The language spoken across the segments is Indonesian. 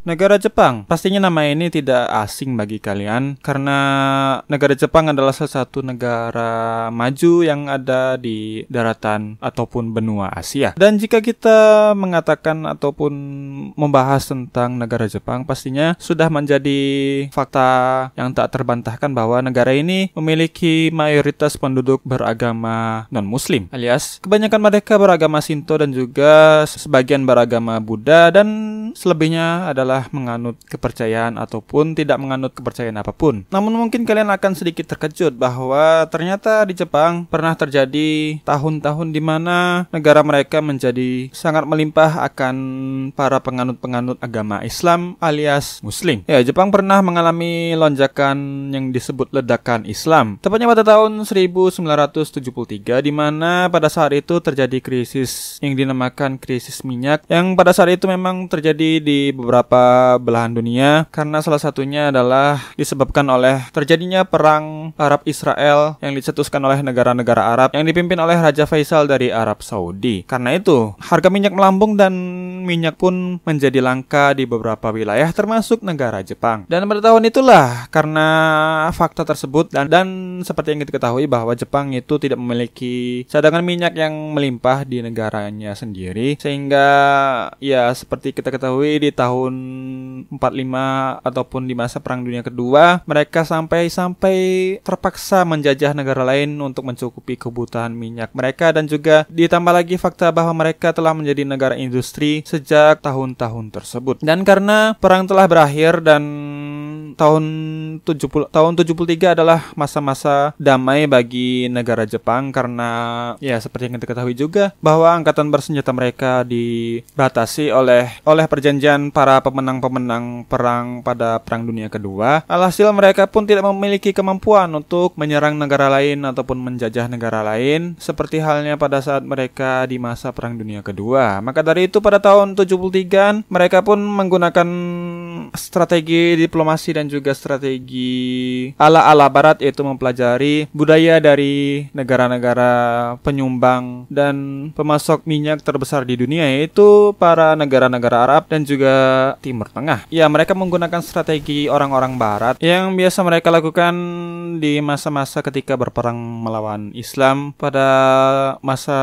Negara Jepang, pastinya nama ini tidak asing bagi kalian karena negara Jepang adalah salah satu negara maju yang ada di daratan ataupun benua Asia. Dan jika kita mengatakan ataupun membahas tentang negara Jepang, pastinya sudah menjadi fakta yang tak terbantahkan bahwa negara ini memiliki mayoritas penduduk beragama non-muslim, alias kebanyakan mereka beragama Shinto dan juga sebagian beragama Buddha, dan selebihnya adalah menganut kepercayaan ataupun tidak menganut kepercayaan apapun. Namun mungkin kalian akan sedikit terkejut bahwa ternyata di Jepang pernah terjadi tahun-tahun di mana negara mereka menjadi sangat melimpah akan para penganut-penganut agama Islam alias Muslim. Ya, Jepang pernah mengalami lonjakan yang disebut ledakan Islam. Tepatnya pada tahun 1973 di mana pada saat itu terjadi krisis yang dinamakan krisis minyak yang pada saat itu memang terjadi di beberapa belahan dunia karena salah satunya adalah disebabkan oleh terjadinya perang Arab Israel yang dicetuskan oleh negara-negara Arab yang dipimpin oleh Raja Faisal dari Arab Saudi. Karena itu, harga minyak melambung dan minyak pun menjadi langka di beberapa wilayah termasuk negara Jepang. Dan pada tahun itulah karena fakta tersebut dan seperti yang kita ketahui bahwa Jepang itu tidak memiliki cadangan minyak yang melimpah di negaranya sendiri, sehingga ya seperti kita ketahui di tahun 45 ataupun di masa Perang Dunia Kedua, mereka sampai terpaksa menjajah negara lain untuk mencukupi kebutuhan minyak mereka, dan juga ditambah lagi fakta bahwa mereka telah menjadi negara industri sejak tahun-tahun tersebut. Dan karena perang telah berakhir dan tahun 73 adalah masa-masa damai bagi negara Jepang karena ya seperti yang kita ketahui juga bahwa angkatan bersenjata mereka dibatasi oleh perjanjian para pemenang-pemenang perang pada Perang Dunia Kedua. Alhasil mereka pun tidak memiliki kemampuan untuk menyerang negara lain ataupun menjajah negara lain seperti halnya pada saat mereka di masa Perang Dunia Kedua. Maka dari itu pada tahun 73 mereka pun menggunakan strategi diplomasi dan juga strategi ala-ala barat, yaitu mempelajari budaya dari negara-negara penyumbang dan pemasok minyak terbesar di dunia, yaitu para negara-negara Arab dan juga Timur Tengah. Ya, mereka menggunakan strategi orang-orang barat yang biasa mereka lakukan di masa-masa ketika berperang melawan Islam pada masa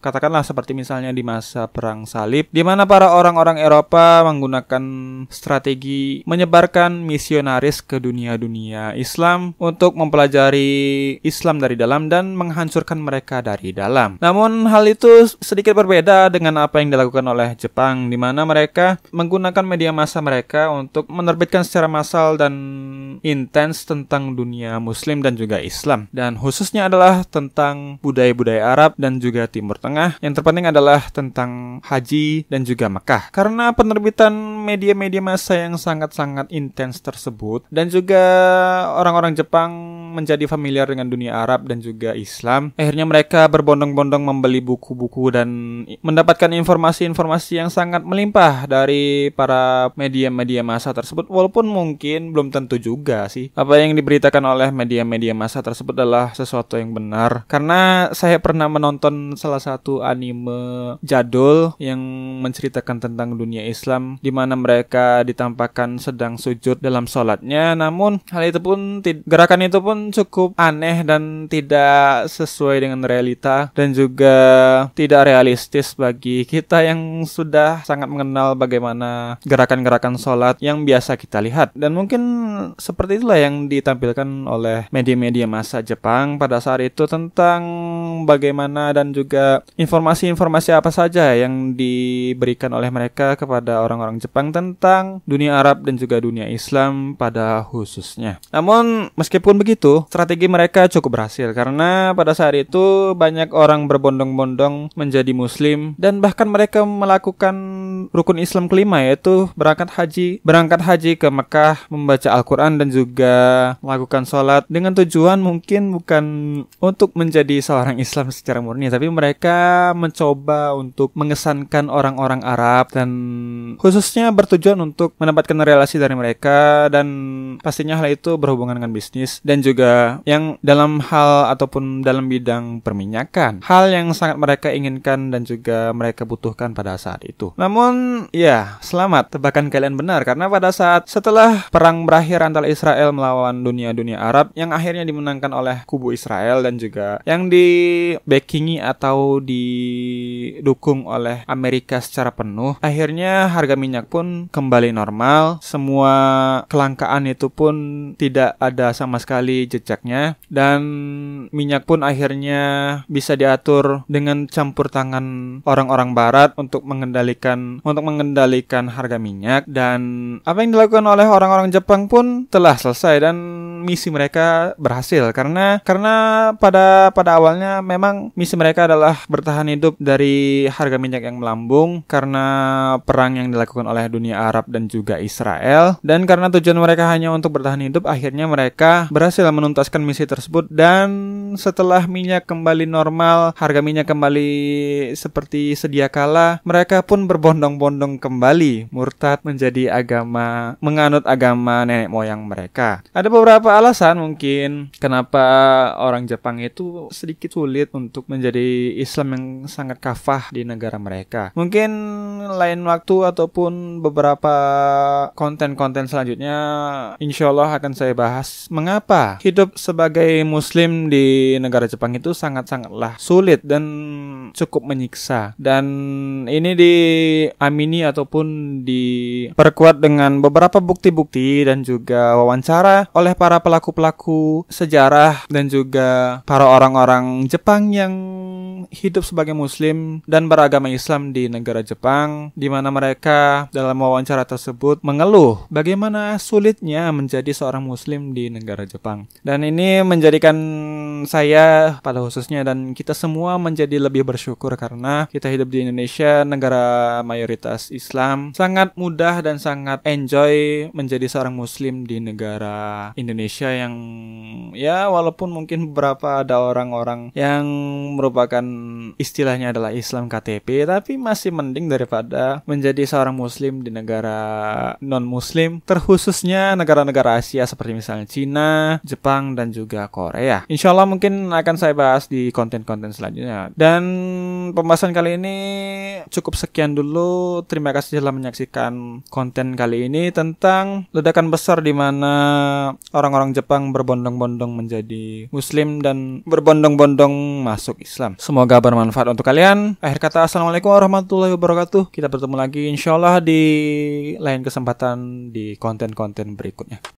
katakanlah seperti misalnya di masa Perang Salib, di mana para orang-orang Eropa menggunakan strategi menyebarkan misionaris ke dunia-dunia Islam untuk mempelajari Islam dari dalam dan menghancurkan mereka dari dalam. Namun hal itu sedikit berbeda dengan apa yang dilakukan oleh Jepang, di mana mereka menggunakan media massa mereka untuk menerbitkan secara massal dan intens tentang dunia Muslim dan juga Islam, dan khususnya adalah tentang budaya-budaya Arab dan juga Timur Tengah. Yang terpenting adalah tentang haji dan juga Mekah. Karena penerbitan media-media massa yang sangat-sangat intens tersebut dan juga orang-orang Jepang menjadi familiar dengan dunia Arab dan juga Islam, akhirnya mereka berbondong-bondong membeli buku-buku dan mendapatkan informasi-informasi yang sangat melimpah dari para media-media massa tersebut, walaupun mungkin belum tentu juga sih apa yang diberitakan oleh media-media massa tersebut adalah sesuatu yang benar. Karena saya pernah menonton salah satu anime jadul yang menceritakan tentang dunia Islam, di mana mereka ditampakkan sedang sujud dalam sholatnya, namun hal itu pun gerakan itu pun cukup aneh dan tidak sesuai dengan realita dan juga tidak realistis bagi kita yang sudah sangat mengenal bagaimana gerakan-gerakan sholat yang biasa kita lihat. Dan mungkin seperti itulah yang ditampilkan oleh media-media massa Jepang pada saat itu tentang bagaimana dan juga informasi-informasi apa saja yang diberikan oleh mereka kepada orang-orang Jepang tentang dunia Arab dan juga dunia Islam pada khususnya. Namun meskipun begitu, strategi mereka cukup berhasil karena pada saat itu banyak orang berbondong-bondong menjadi Muslim dan bahkan mereka melakukan rukun Islam kelima, yaitu berangkat haji ke Mekah, membaca Al-Quran dan juga melakukan sholat dengan tujuan mungkin bukan untuk menjadi seorang Islam secara murni, tapi mereka mencoba untuk mengesankan orang-orang Arab dan khususnya bertujuan untuk mendapatkan relasi dari mereka, dan pastinya hal itu berhubungan dengan bisnis dan juga juga yang dalam hal ataupun dalam bidang perminyakan, hal yang sangat mereka inginkan dan juga mereka butuhkan pada saat itu. Namun ya, selamat, tebakan kalian benar, karena pada saat setelah perang berakhir antara Israel melawan dunia Arab yang akhirnya dimenangkan oleh kubu Israel dan juga yang di backingi atau didukung oleh Amerika secara penuh, akhirnya harga minyak pun kembali normal. Semua kelangkaan itu pun tidak ada sama sekali jejaknya, dan minyak pun akhirnya bisa diatur dengan campur tangan orang-orang barat untuk mengendalikan harga minyak. Dan apa yang dilakukan oleh orang-orang Jepang pun telah selesai dan misi mereka berhasil, karena pada awalnya memang misi mereka adalah bertahan hidup dari harga minyak yang melambung karena perang yang dilakukan oleh dunia Arab dan juga Israel. Dan karena tujuan mereka hanya untuk bertahan hidup, akhirnya mereka berhasil menuntaskan misi tersebut. Dan setelah minyak kembali normal, harga minyak kembali seperti sedia kala, mereka pun berbondong-bondong kembali murtad menjadi menganut agama nenek moyang mereka. Ada beberapa alasan mungkin kenapa orang Jepang itu sedikit sulit untuk menjadi Islam yang sangat kafah di negara mereka. Mungkin lain waktu ataupun beberapa konten-konten selanjutnya insya Allah akan saya bahas mengapa hidup sebagai muslim di negara Jepang itu sangat-sangatlah sulit dan cukup menyiksa. Dan ini diamini ataupun diperkuat dengan beberapa bukti-bukti dan juga wawancara oleh para pelaku-pelaku sejarah dan juga para orang-orang Jepang yang hidup sebagai muslim dan beragama Islam di negara Jepang, di mana mereka dalam wawancara tersebut mengeluh bagaimana sulitnya menjadi seorang muslim di negara Jepang. Dan ini menjadikan saya pada khususnya dan kita semua menjadi lebih bersyukur karena kita hidup di Indonesia, negara mayoritas Islam, sangat mudah dan sangat enjoy menjadi seorang muslim di negara Indonesia yang ya walaupun mungkin beberapa ada orang-orang yang merupakan istilahnya adalah Islam KTP, tapi masih mending daripada menjadi seorang muslim di negara non-muslim, terkhususnya negara-negara Asia seperti misalnya Cina, Jepang, dan juga Korea. Insya Allah mungkin akan saya bahas di konten-konten selanjutnya. Dan pembahasan kali ini cukup sekian dulu. Terima kasih telah menyaksikan konten kali ini tentang ledakan besar di mana orang-orang Jepang berbondong-bondong menjadi muslim dan berbondong-bondong masuk Islam. Semoga bermanfaat untuk kalian. Akhir kata, assalamualaikum warahmatullahi wabarakatuh. Kita bertemu lagi insya Allah di lain kesempatan di konten-konten berikutnya.